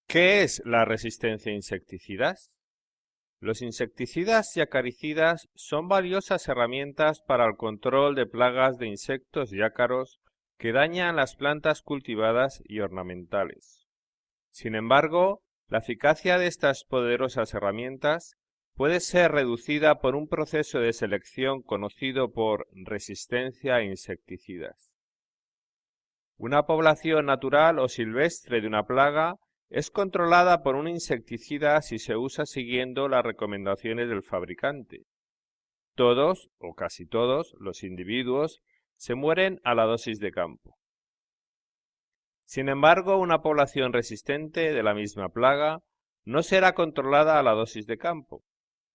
¿Qué es la resistencia a insecticidas? Los insecticidas y acaricidas son valiosas herramientas para el control de plagas de insectos y ácaros que dañan las plantas cultivadas y ornamentales. Sin embargo, la eficacia de estas poderosas herramientas puede ser reducida por un proceso de selección conocido por resistencia a insecticidas. Una población natural o silvestre de una plaga es controlada por un insecticida si se usa siguiendo las recomendaciones del fabricante. Todos, o casi todos, los individuos se mueren a la dosis de campo. Sin embargo, una población resistente de la misma plaga no será controlada a la dosis de campo,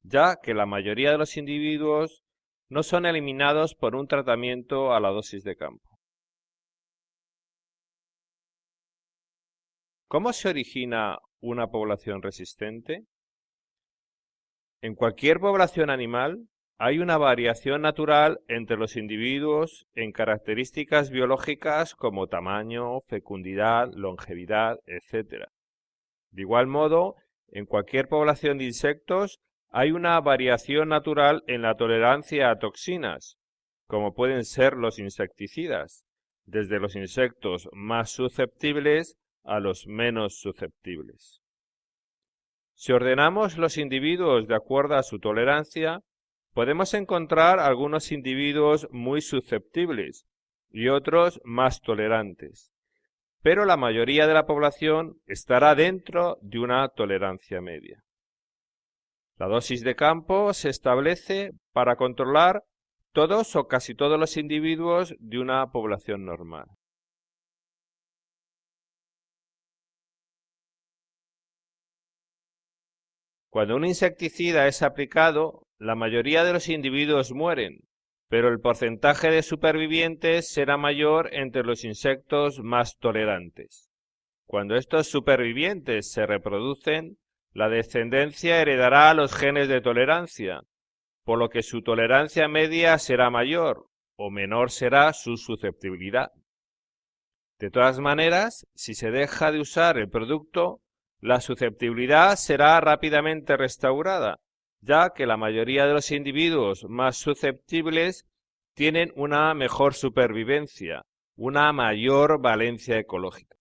ya que la mayoría de los individuos no son eliminados por un tratamiento a la dosis de campo. ¿Cómo se origina una población resistente? En cualquier población animal hay una variación natural entre los individuos en características biológicas como tamaño, fecundidad, longevidad, etc. De igual modo, en cualquier población de insectos hay una variación natural en la tolerancia a toxinas, como pueden ser los insecticidas, desde los insectos más susceptibles a los menos susceptibles. Si ordenamos los individuos de acuerdo a su tolerancia, podemos encontrar algunos individuos muy susceptibles y otros más tolerantes, pero la mayoría de la población estará dentro de una tolerancia media. La dosis de campo se establece para controlar todos o casi todos los individuos de una población normal. Cuando un insecticida es aplicado, la mayoría de los individuos mueren, pero el porcentaje de supervivientes será mayor entre los insectos más tolerantes. Cuando estos supervivientes se reproducen, la descendencia heredará los genes de tolerancia, por lo que su tolerancia media será mayor o menor será su susceptibilidad. De todas maneras, si se deja de usar el producto, la susceptibilidad será rápidamente restaurada, ya que la mayoría de los individuos más susceptibles tienen una mejor supervivencia, una mayor valencia ecológica.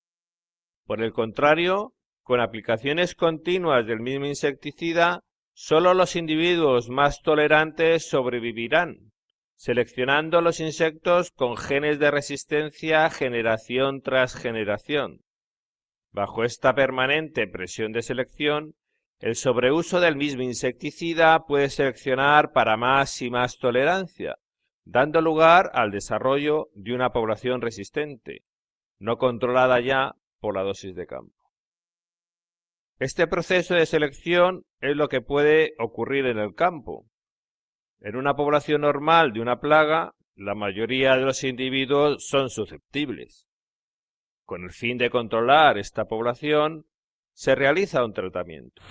Por el contrario, con aplicaciones continuas del mismo insecticida, solo los individuos más tolerantes sobrevivirán, seleccionando los insectos con genes de resistencia generación tras generación. Bajo esta permanente presión de selección, el sobreuso del mismo insecticida puede seleccionar para más y más tolerancia, dando lugar al desarrollo de una población resistente, no controlada ya por la dosis de campo. Este proceso de selección es lo que puede ocurrir en el campo. En una población normal de una plaga, la mayoría de los individuos son susceptibles. Con el fin de controlar esta población, se realiza un tratamiento.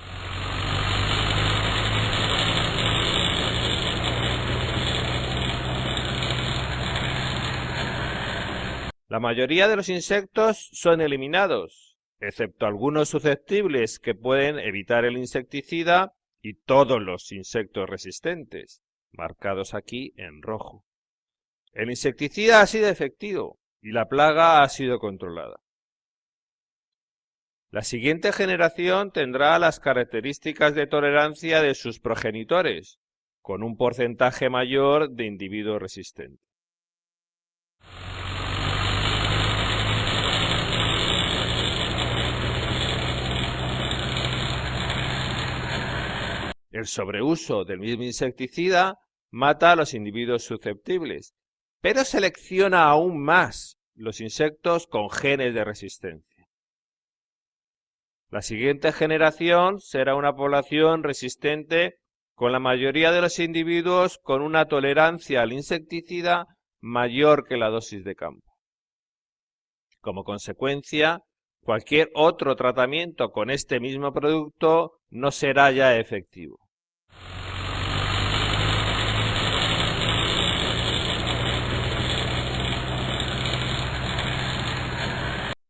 La mayoría de los insectos son eliminados, excepto algunos susceptibles que pueden evitar el insecticida y todos los insectos resistentes, marcados aquí en rojo. El insecticida ha sido efectivo y la plaga ha sido controlada. La siguiente generación tendrá las características de tolerancia de sus progenitores, con un porcentaje mayor de individuos resistentes. El sobreuso del mismo insecticida mata a los individuos susceptibles, pero selecciona aún más los insectos con genes de resistencia. La siguiente generación será una población resistente con la mayoría de los individuos con una tolerancia al insecticida mayor que la dosis de campo. Como consecuencia, cualquier otro tratamiento con este mismo producto no será ya efectivo.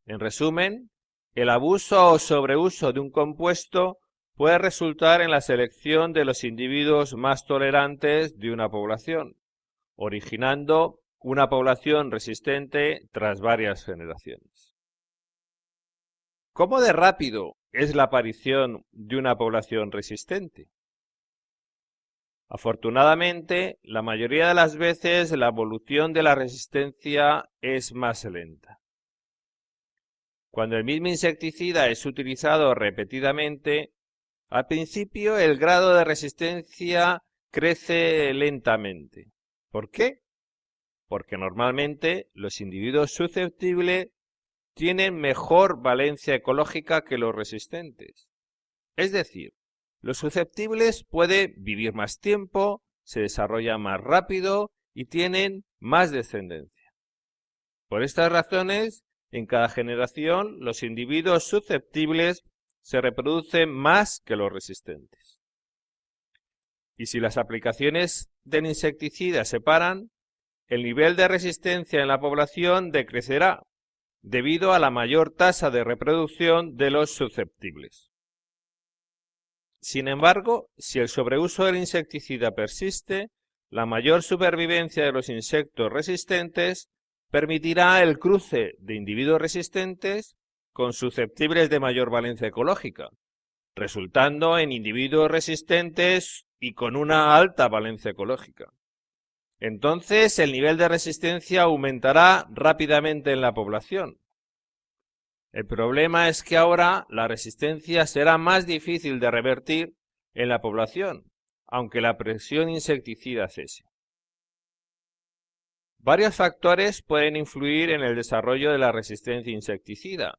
En resumen, El abuso o sobreuso de un compuesto puede resultar en la selección de los individuos más tolerantes de una población, originando una población resistente tras varias generaciones. ¿Cómo de rápido es la aparición de una población resistente? Afortunadamente, la mayoría de las veces la evolución de la resistencia es más lenta. Cuando el mismo insecticida es utilizado repetidamente, al principio el grado de resistencia crece lentamente. ¿Por qué? Porque normalmente los individuos susceptibles tienen mejor valencia ecológica que los resistentes. Es decir, los susceptibles pueden vivir más tiempo, se desarrollan más rápido y tienen más descendencia. Por estas razones, en cada generación los individuos susceptibles se reproducen más que los resistentes. Y si las aplicaciones del insecticida se paran, el nivel de resistencia en la población decrecerá debido a la mayor tasa de reproducción de los susceptibles. Sin embargo, si el sobreuso del insecticida persiste, la mayor supervivencia de los insectos resistentes permitirá el cruce de individuos resistentes con susceptibles de mayor valencia ecológica, resultando en individuos resistentes y con una alta valencia ecológica. Entonces, el nivel de resistencia aumentará rápidamente en la población. El problema es que ahora la resistencia será más difícil de revertir en la población, aunque la presión insecticida cese. Varios factores pueden influir en el desarrollo de la resistencia insecticida.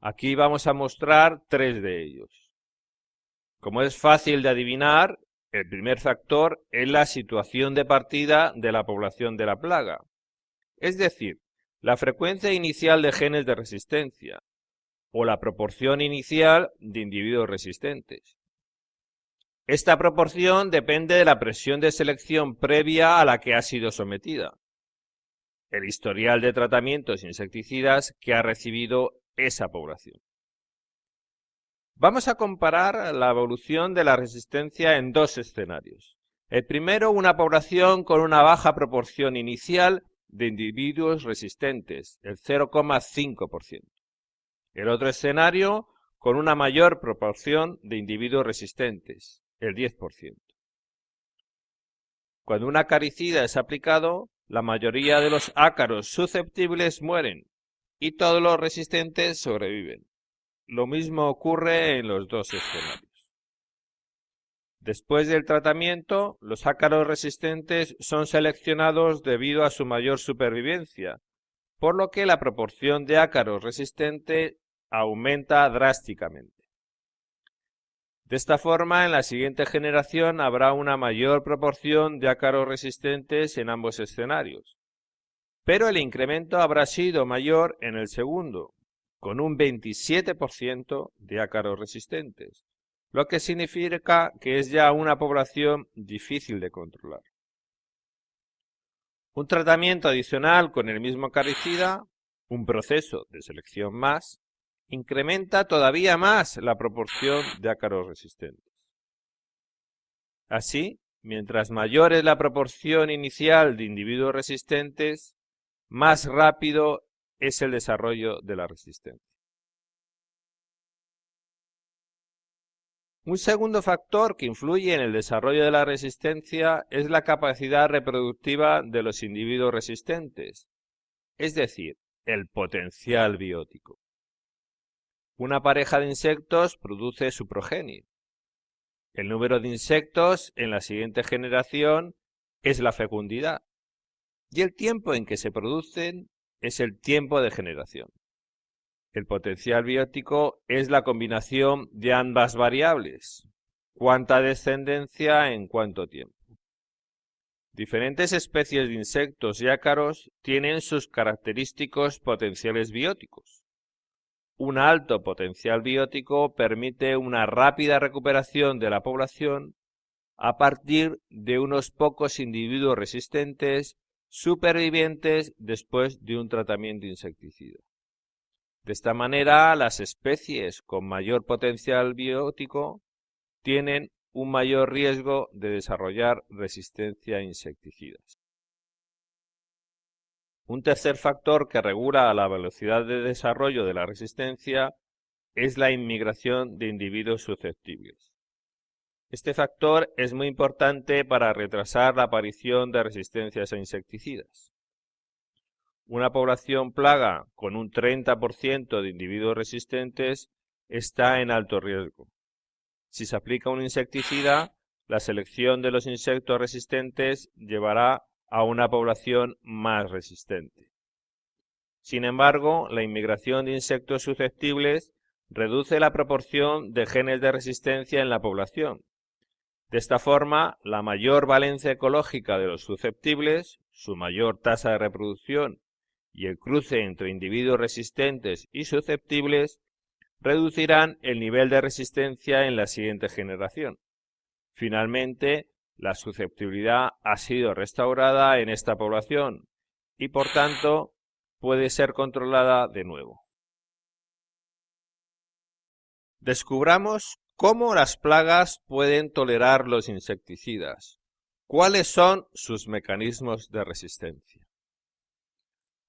Aquí vamos a mostrar 3 de ellos. Como es fácil de adivinar, el primer factor es la situación de partida de la población de la plaga, es decir, la frecuencia inicial de genes de resistencia o la proporción inicial de individuos resistentes. Esta proporción depende de la presión de selección previa a la que ha sido sometida, el historial de tratamientos insecticidas que ha recibido esa población. Vamos a comparar la evolución de la resistencia en 2 escenarios. El primero, una población con una baja proporción inicial de individuos resistentes, el 0,5%. El otro escenario, con una mayor proporción de individuos resistentes, el 10%. Cuando un acaricida es aplicado, la mayoría de los ácaros susceptibles mueren y todos los resistentes sobreviven. Lo mismo ocurre en los 2 escenarios. Después del tratamiento, los ácaros resistentes son seleccionados debido a su mayor supervivencia, por lo que la proporción de ácaros resistentes aumenta drásticamente. De esta forma, en la siguiente generación habrá una mayor proporción de ácaros resistentes en ambos escenarios, pero el incremento habrá sido mayor en el segundo, con un 27% de ácaros resistentes, lo que significa que es ya una población difícil de controlar. Un tratamiento adicional con el mismo acaricida, un proceso de selección más, incrementa todavía más la proporción de ácaros resistentes. Así, mientras mayor es la proporción inicial de individuos resistentes, más rápido es el desarrollo de la resistencia. Un segundo factor que influye en el desarrollo de la resistencia es la capacidad reproductiva de los individuos resistentes, es decir, el potencial biótico. Una pareja de insectos produce su progenie. El número de insectos en la siguiente generación es la fecundidad, y el tiempo en que se producen es el tiempo de generación. El potencial biótico es la combinación de ambas variables, cuánta descendencia en cuánto tiempo. Diferentes especies de insectos y ácaros tienen sus característicos potenciales bióticos. Un alto potencial biótico permite una rápida recuperación de la población a partir de unos pocos individuos resistentes supervivientes después de un tratamiento insecticida. De esta manera, las especies con mayor potencial biótico tienen un mayor riesgo de desarrollar resistencia a insecticidas. Un tercer factor que regula la velocidad de desarrollo de la resistencia es la inmigración de individuos susceptibles. Este factor es muy importante para retrasar la aparición de resistencias a insecticidas. Una población plaga con un 30% de individuos resistentes está en alto riesgo. Si se aplica un insecticida, la selección de los insectos resistentes llevará a una población más resistente. Sin embargo, la inmigración de insectos susceptibles reduce la proporción de genes de resistencia en la población. De esta forma, la mayor valencia ecológica de los susceptibles, su mayor tasa de reproducción y el cruce entre individuos resistentes y susceptibles reducirán el nivel de resistencia en la siguiente generación. Finalmente, la susceptibilidad ha sido restaurada en esta población y, por tanto, puede ser controlada de nuevo. Descubramos cómo las plagas pueden tolerar los insecticidas. ¿Cuáles son sus mecanismos de resistencia?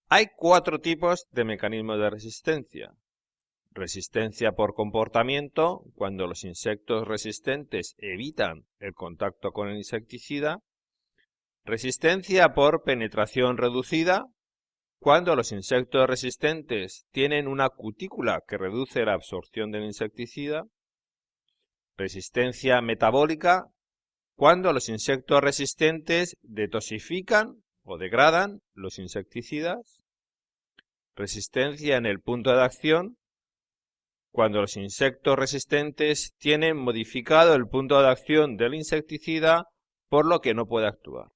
Hay 4 tipos de mecanismos de resistencia. Resistencia por comportamiento, cuando los insectos resistentes evitan el contacto con el insecticida. Resistencia por penetración reducida, cuando los insectos resistentes tienen una cutícula que reduce la absorción del insecticida. Resistencia metabólica, cuando los insectos resistentes detoxifican o degradan los insecticidas. Resistencia en el punto de acción, cuando los insectos resistentes tienen modificado el punto de acción del insecticida, por lo que no puede actuar.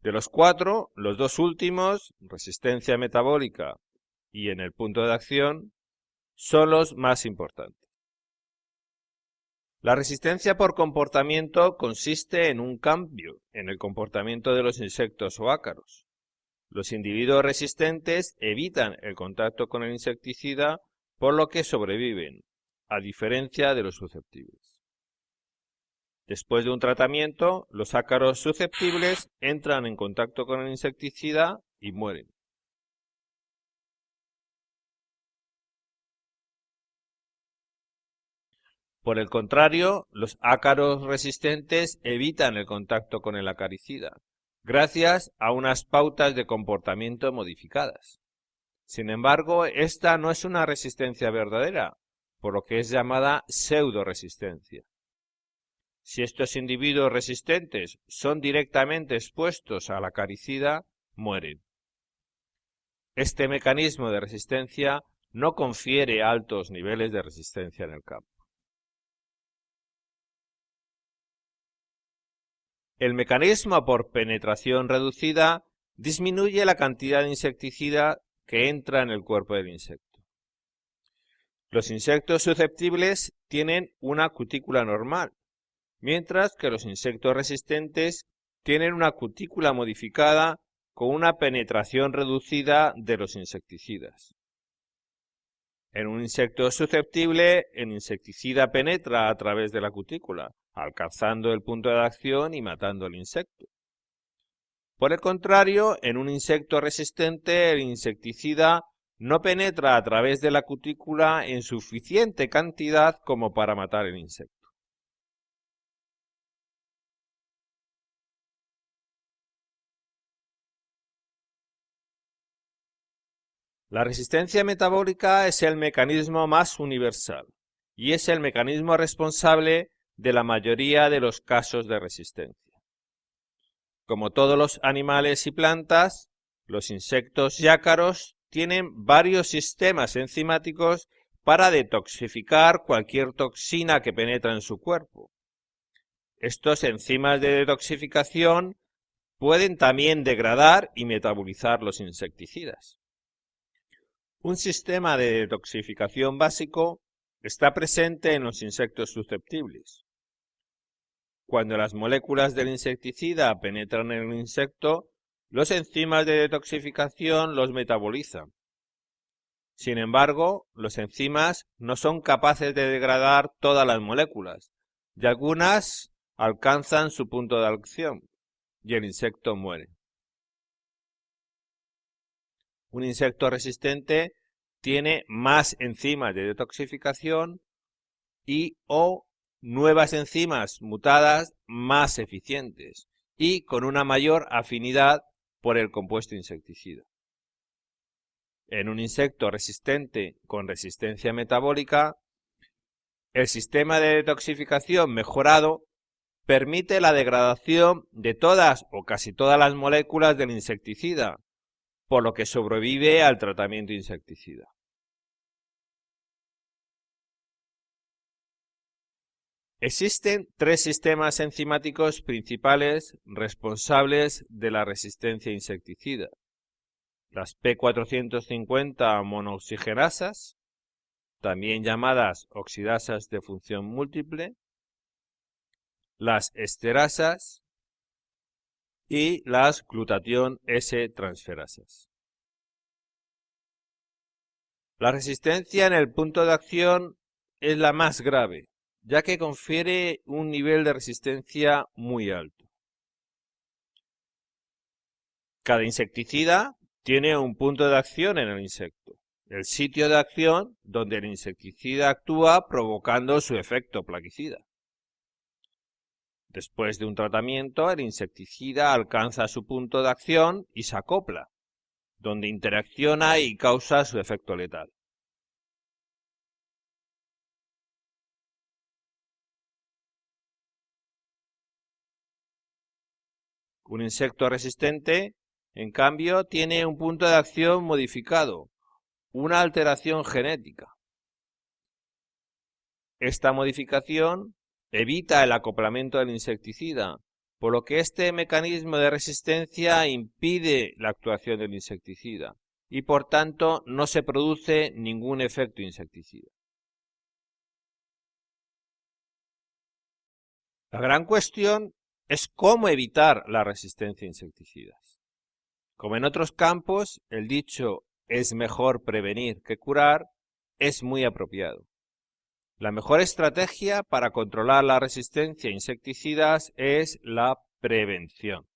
De los 4, los 2 últimos, resistencia metabólica y en el punto de acción, son los más importantes. La resistencia por comportamiento consiste en un cambio en el comportamiento de los insectos o ácaros. Los individuos resistentes evitan el contacto con el insecticida, por lo que sobreviven, a diferencia de los susceptibles. Después de un tratamiento, los ácaros susceptibles entran en contacto con el insecticida y mueren. Por el contrario, los ácaros resistentes evitan el contacto con el acaricida, gracias a unas pautas de comportamiento modificadas. Sin embargo, esta no es una resistencia verdadera, por lo que es llamada pseudoresistencia. Si estos individuos resistentes son directamente expuestos al acaricida, mueren. Este mecanismo de resistencia no confiere altos niveles de resistencia en el campo. El mecanismo por penetración reducida disminuye la cantidad de insecticida que entra en el cuerpo del insecto. Los insectos susceptibles tienen una cutícula normal, mientras que los insectos resistentes tienen una cutícula modificada con una penetración reducida de los insecticidas. En un insecto susceptible, el insecticida penetra a través de la cutícula, alcanzando el punto de acción y matando al insecto. Por el contrario, en un insecto resistente, el insecticida no penetra a través de la cutícula en suficiente cantidad como para matar el insecto. La resistencia metabólica es el mecanismo más universal y es el mecanismo responsable de la mayoría de los casos de resistencia. Como todos los animales y plantas, los insectos y ácaros tienen varios sistemas enzimáticos para detoxificar cualquier toxina que penetra en su cuerpo. Estos enzimas de detoxificación pueden también degradar y metabolizar los insecticidas. Un sistema de detoxificación básico está presente en los insectos susceptibles. Cuando las moléculas del insecticida penetran en el insecto, los enzimas de detoxificación los metabolizan. Sin embargo, los enzimas no son capaces de degradar todas las moléculas y algunas alcanzan su punto de acción y el insecto muere. Un insecto resistente tiene más enzimas de detoxificación y o nuevas enzimas mutadas más eficientes y con una mayor afinidad por el compuesto insecticida. En un insecto resistente con resistencia metabólica, el sistema de detoxificación mejorado permite la degradación de todas o casi todas las moléculas del insecticida, por lo que sobrevive al tratamiento insecticida. Existen tres sistemas enzimáticos principales responsables de la resistencia insecticida: las P450 monooxigenasas, también llamadas oxidasas de función múltiple, las esterasas y las glutatión S-transferasas. La resistencia en el punto de acción es la más grave, ya que confiere un nivel de resistencia muy alto. Cada insecticida tiene un punto de acción en el insecto, el sitio de acción donde el insecticida actúa provocando su efecto plaguicida. Después de un tratamiento, el insecticida alcanza su punto de acción y se acopla, donde interacciona y causa su efecto letal. Un insecto resistente, en cambio, tiene un punto de acción modificado, una alteración genética. Esta modificación evita el acoplamiento del insecticida, por lo que este mecanismo de resistencia impide la actuación del insecticida y por tanto no se produce ningún efecto insecticida. La gran cuestión es cómo evitar la resistencia a insecticidas. Como en otros campos, el dicho "es mejor prevenir que curar" es muy apropiado. La mejor estrategia para controlar la resistencia a insecticidas es la prevención.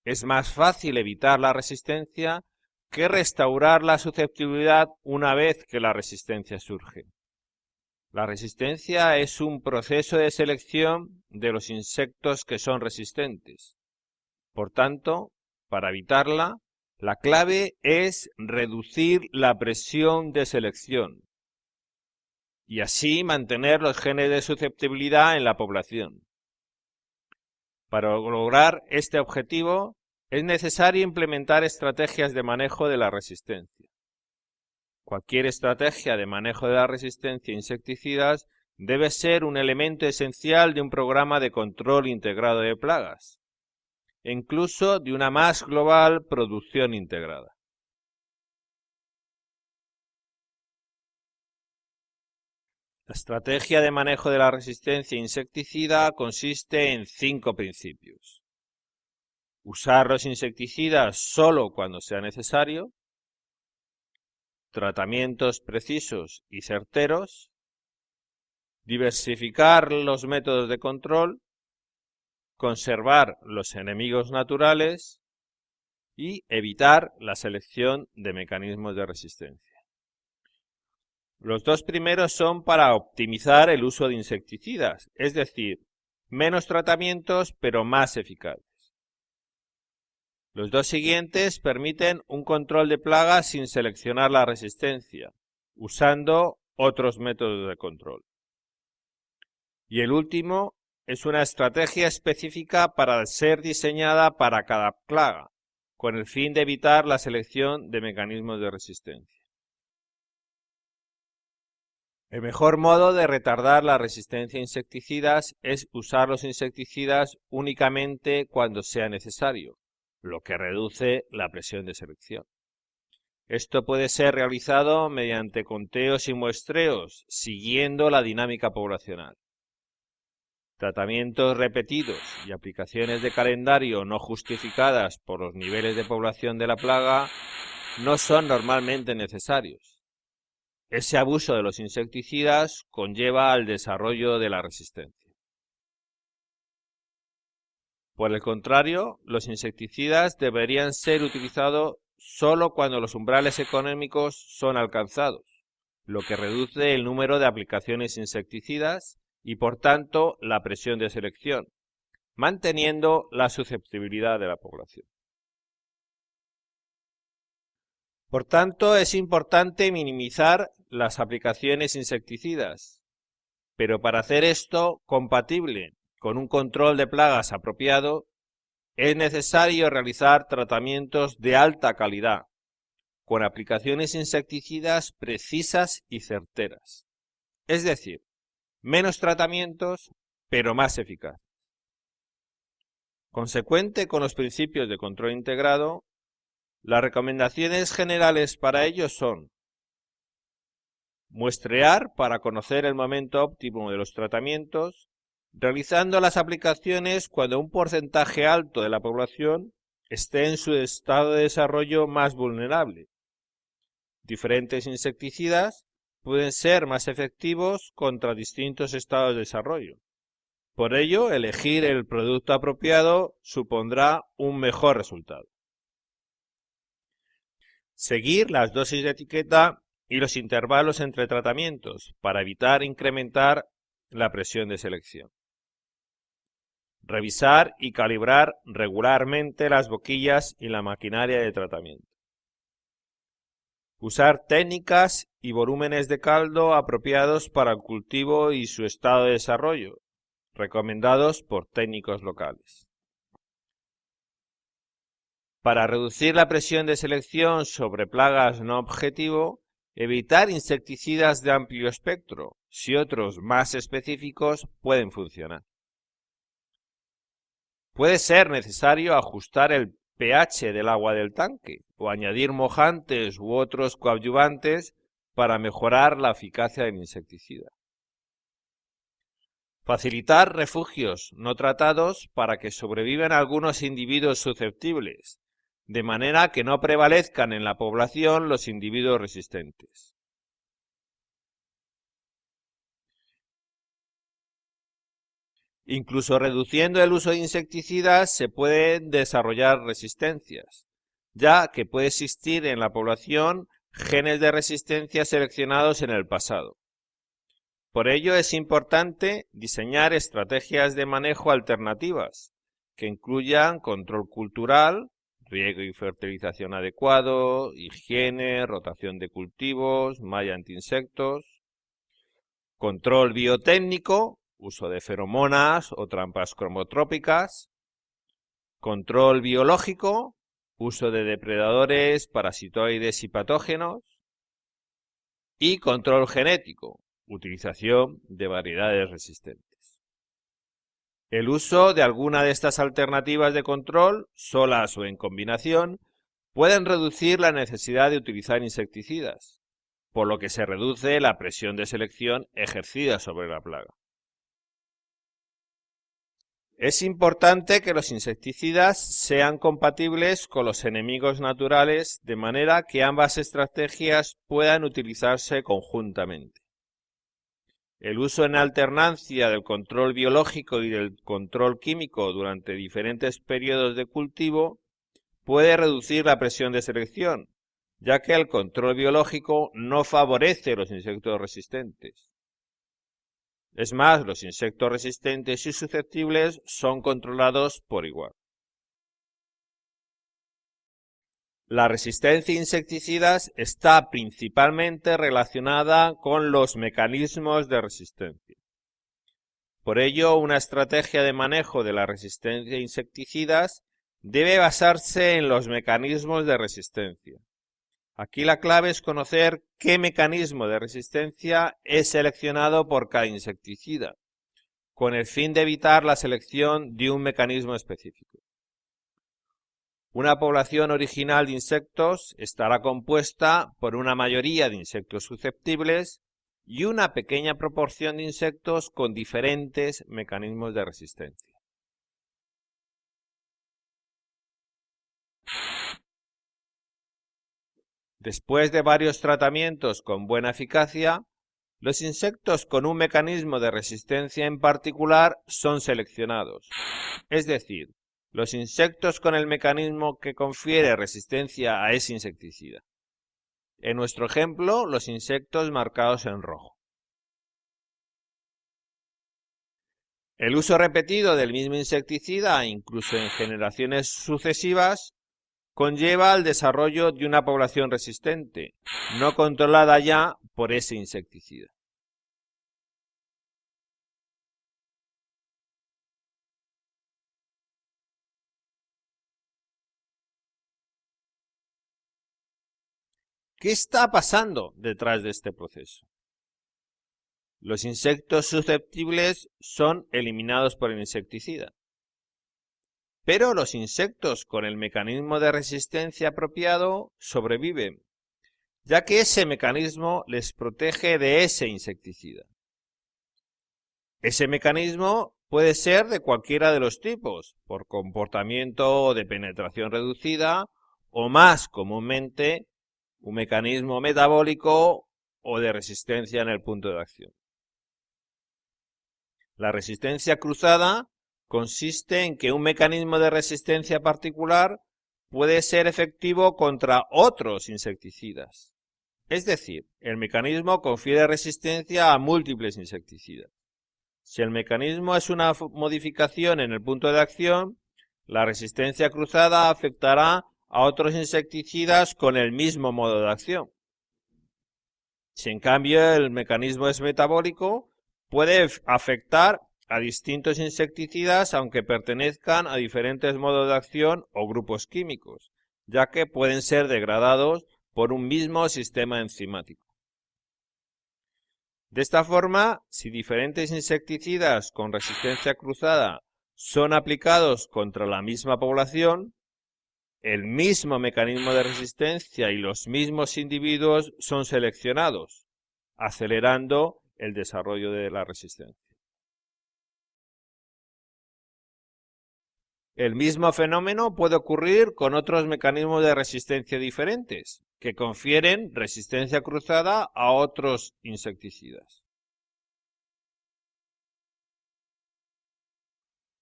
Es más fácil evitar la resistencia que restaurar la susceptibilidad una vez que la resistencia surge. La resistencia es un proceso de selección de los insectos que son resistentes. Por tanto, para evitarla, la clave es reducir la presión de selección y así mantener los genes de susceptibilidad en la población. Para lograr este objetivo, es necesario implementar estrategias de manejo de la resistencia. Cualquier estrategia de manejo de la resistencia a insecticidas debe ser un elemento esencial de un programa de control integrado de plagas, e incluso de una más global producción integrada. La estrategia de manejo de la resistencia insecticida consiste en 5 principios. Usar los insecticidas solo cuando sea necesario, tratamientos precisos y certeros, diversificar los métodos de control, conservar los enemigos naturales y evitar la selección de mecanismos de resistencia. Los dos primeros son para optimizar el uso de insecticidas, es decir, menos tratamientos pero más eficaces. Los dos siguientes permiten un control de plagas sin seleccionar la resistencia, usando otros métodos de control. Y el último es una estrategia específica para ser diseñada para cada plaga, con el fin de evitar la selección de mecanismos de resistencia. El mejor modo de retardar la resistencia a insecticidas es usar los insecticidas únicamente cuando sea necesario, lo que reduce la presión de selección. Esto puede ser realizado mediante conteos y muestreos, siguiendo la dinámica poblacional. Tratamientos repetidos y aplicaciones de calendario no justificadas por los niveles de población de la plaga no son normalmente necesarios. Ese abuso de los insecticidas conlleva al desarrollo de la resistencia. Por el contrario, los insecticidas deberían ser utilizados solo cuando los umbrales económicos son alcanzados, lo que reduce el número de aplicaciones insecticidas y, por tanto, la presión de selección, manteniendo la susceptibilidad de la población. Por tanto, es importante minimizar las aplicaciones insecticidas, pero para hacer esto compatible con un control de plagas apropiado, es necesario realizar tratamientos de alta calidad, con aplicaciones insecticidas precisas y certeras. Es decir, menos tratamientos, pero más eficaz. Consecuente con los principios de control integrado, las recomendaciones generales para ello son: muestrear para conocer el momento óptimo de los tratamientos, realizando las aplicaciones cuando un porcentaje alto de la población esté en su estado de desarrollo más vulnerable. Diferentes insecticidas pueden ser más efectivos contra distintos estados de desarrollo. Por ello, elegir el producto apropiado supondrá un mejor resultado. Seguir las dosis de etiqueta y los intervalos entre tratamientos para evitar incrementar la presión de selección. Revisar y calibrar regularmente las boquillas y la maquinaria de tratamiento. Usar técnicas y volúmenes de caldo apropiados para el cultivo y su estado de desarrollo, recomendados por técnicos locales. Para reducir la presión de selección sobre plagas no objetivo, evitar insecticidas de amplio espectro, si otros más específicos pueden funcionar. Puede ser necesario ajustar el pH del agua del tanque o añadir mojantes u otros coadyuvantes para mejorar la eficacia del insecticida. Facilitar refugios no tratados para que sobrevivan algunos individuos susceptibles, de manera que no prevalezcan en la población los individuos resistentes. Incluso reduciendo el uso de insecticidas se pueden desarrollar resistencias, ya que puede existir en la población genes de resistencia seleccionados en el pasado. Por ello es importante diseñar estrategias de manejo alternativas, que incluyan control cultural, riego y fertilización adecuado, higiene, rotación de cultivos, malla antiinsectos, control biotécnico, uso de feromonas o trampas cromotrópicas, control biológico, uso de depredadores, parasitoides y patógenos, y control genético, utilización de variedades resistentes. El uso de alguna de estas alternativas de control, solas o en combinación, pueden reducir la necesidad de utilizar insecticidas, por lo que se reduce la presión de selección ejercida sobre la plaga. Es importante que los insecticidas sean compatibles con los enemigos naturales, de manera que ambas estrategias puedan utilizarse conjuntamente. El uso en alternancia del control biológico y del control químico durante diferentes periodos de cultivo puede reducir la presión de selección, ya que el control biológico no favorece los insectos resistentes. Es más, los insectos resistentes y susceptibles son controlados por igual. La resistencia a insecticidas está principalmente relacionada con los mecanismos de resistencia. Por ello, una estrategia de manejo de la resistencia a insecticidas debe basarse en los mecanismos de resistencia. Aquí la clave es conocer qué mecanismo de resistencia es seleccionado por cada insecticida, con el fin de evitar la selección de un mecanismo específico. Una población original de insectos estará compuesta por una mayoría de insectos susceptibles y una pequeña proporción de insectos con diferentes mecanismos de resistencia. Después de varios tratamientos con buena eficacia, los insectos con un mecanismo de resistencia en particular son seleccionados. Es decir, los insectos con el mecanismo que confiere resistencia a ese insecticida. En nuestro ejemplo, los insectos marcados en rojo. El uso repetido del mismo insecticida, incluso en generaciones sucesivas, conlleva al desarrollo de una población resistente, no controlada ya por ese insecticida. ¿Qué está pasando detrás de este proceso? Los insectos susceptibles son eliminados por el insecticida. Pero los insectos con el mecanismo de resistencia apropiado sobreviven, ya que ese mecanismo les protege de ese insecticida. Ese mecanismo puede ser de cualquiera de los tipos, por comportamiento de penetración reducida o más comúnmente un mecanismo metabólico o de resistencia en el punto de acción. La resistencia cruzada consiste en que un mecanismo de resistencia particular puede ser efectivo contra otros insecticidas. Es decir, el mecanismo confiere resistencia a múltiples insecticidas. Si el mecanismo es una modificación en el punto de acción, la resistencia cruzada afectará a otros insecticidas con el mismo modo de acción. Si en cambio el mecanismo es metabólico, puede afectar a distintos insecticidas aunque pertenezcan a diferentes modos de acción o grupos químicos, ya que pueden ser degradados por un mismo sistema enzimático. De esta forma, si diferentes insecticidas con resistencia cruzada son aplicados contra la misma población, el mismo mecanismo de resistencia y los mismos individuos son seleccionados, acelerando el desarrollo de la resistencia. El mismo fenómeno puede ocurrir con otros mecanismos de resistencia diferentes, que confieren resistencia cruzada a otros insecticidas.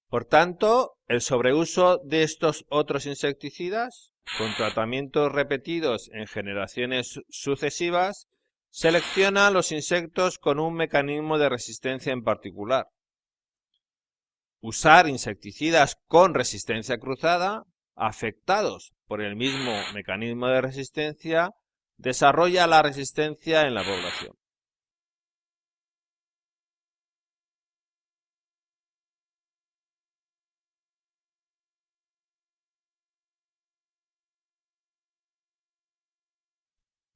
Por tanto, el sobreuso de estos otros insecticidas, con tratamientos repetidos en generaciones sucesivas, selecciona los insectos con un mecanismo de resistencia en particular. Usar insecticidas con resistencia cruzada, afectados por el mismo mecanismo de resistencia, desarrolla la resistencia en la población.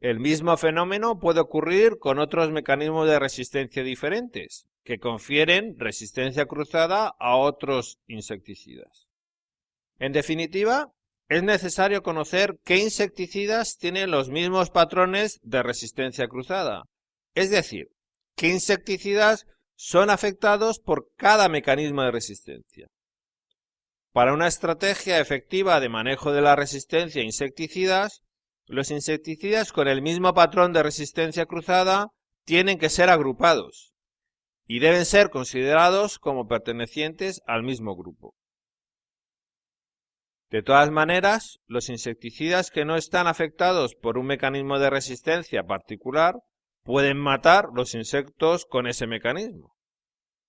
El mismo fenómeno puede ocurrir con otros mecanismos de resistencia diferentes, que confieren resistencia cruzada a otros insecticidas. En definitiva, es necesario conocer qué insecticidas tienen los mismos patrones de resistencia cruzada, es decir, qué insecticidas son afectados por cada mecanismo de resistencia. Para una estrategia efectiva de manejo de la resistencia a insecticidas, los insecticidas con el mismo patrón de resistencia cruzada tienen que ser agrupados y deben ser considerados como pertenecientes al mismo grupo. De todas maneras, los insecticidas que no están afectados por un mecanismo de resistencia particular pueden matar los insectos con ese mecanismo.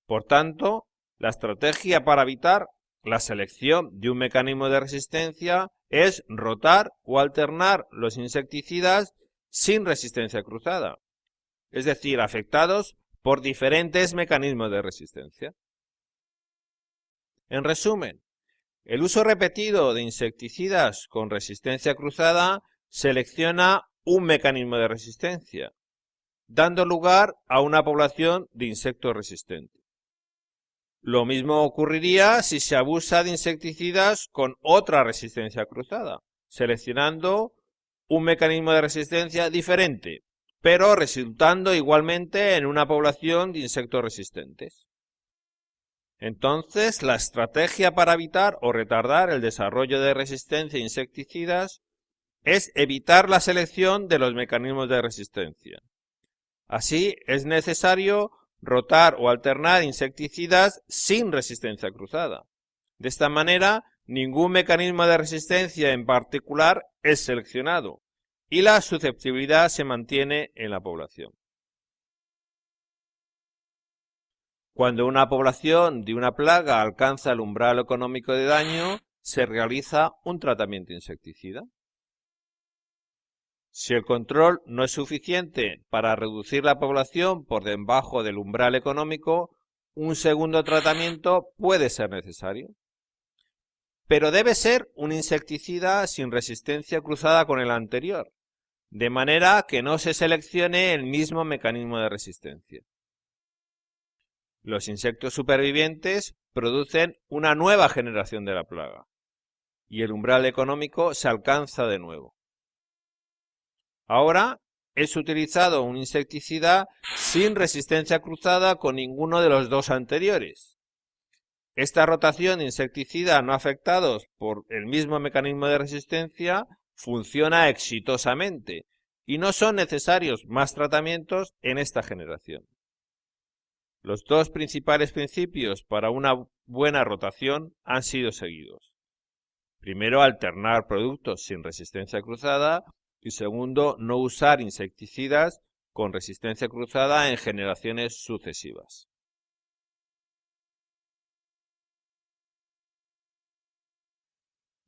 Por tanto, la estrategia para evitar la selección de un mecanismo de resistencia es rotar o alternar los insecticidas sin resistencia cruzada, es decir, afectados por diferentes mecanismos de resistencia. En resumen, el uso repetido de insecticidas con resistencia cruzada selecciona un mecanismo de resistencia, dando lugar a una población de insectos resistentes. Lo mismo ocurriría si se abusa de insecticidas con otra resistencia cruzada, seleccionando un mecanismo de resistencia diferente, pero resultando igualmente en una población de insectos resistentes. Entonces, la estrategia para evitar o retardar el desarrollo de resistencia a insecticidas es evitar la selección de los mecanismos de resistencia. Así, es necesario rotar o alternar insecticidas sin resistencia cruzada. De esta manera, ningún mecanismo de resistencia en particular es seleccionado y la susceptibilidad se mantiene en la población. Cuando una población de una plaga alcanza el umbral económico de daño, se realiza un tratamiento insecticida. Si el control no es suficiente para reducir la población por debajo del umbral económico, un segundo tratamiento puede ser necesario. Pero debe ser un insecticida sin resistencia cruzada con el anterior, de manera que no se seleccione el mismo mecanismo de resistencia. Los insectos supervivientes producen una nueva generación de la plaga y el umbral económico se alcanza de nuevo. Ahora es utilizado un insecticida sin resistencia cruzada con ninguno de los dos anteriores. Esta rotación de insecticida no afectados por el mismo mecanismo de resistencia funciona exitosamente y no son necesarios más tratamientos en esta generación. Los dos principales principios para una buena rotación han sido seguidos. Primero, alternar productos sin resistencia cruzada y segundo, no usar insecticidas con resistencia cruzada en generaciones sucesivas.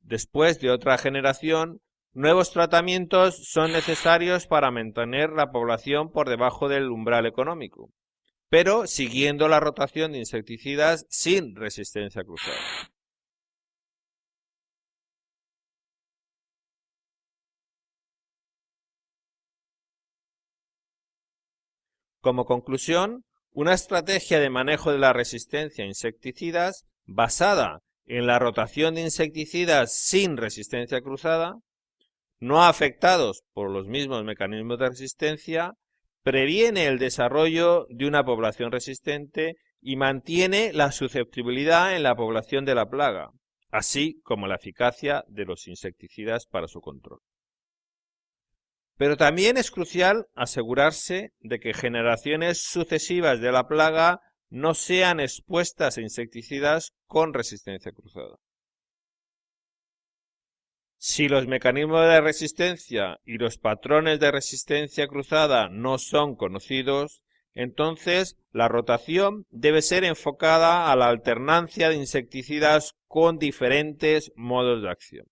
Después de otra generación, nuevos tratamientos son necesarios para mantener la población por debajo del umbral económico, pero siguiendo la rotación de insecticidas sin resistencia cruzada. Como conclusión, una estrategia de manejo de la resistencia a insecticidas basada en la rotación de insecticidas sin resistencia cruzada, no afectados por los mismos mecanismos de resistencia, previene el desarrollo de una población resistente y mantiene la susceptibilidad en la población de la plaga, así como la eficacia de los insecticidas para su control. Pero también es crucial asegurarse de que generaciones sucesivas de la plaga no sean expuestas a insecticidas con resistencia cruzada. Si los mecanismos de resistencia y los patrones de resistencia cruzada no son conocidos, entonces la rotación debe ser enfocada a la alternancia de insecticidas con diferentes modos de acción.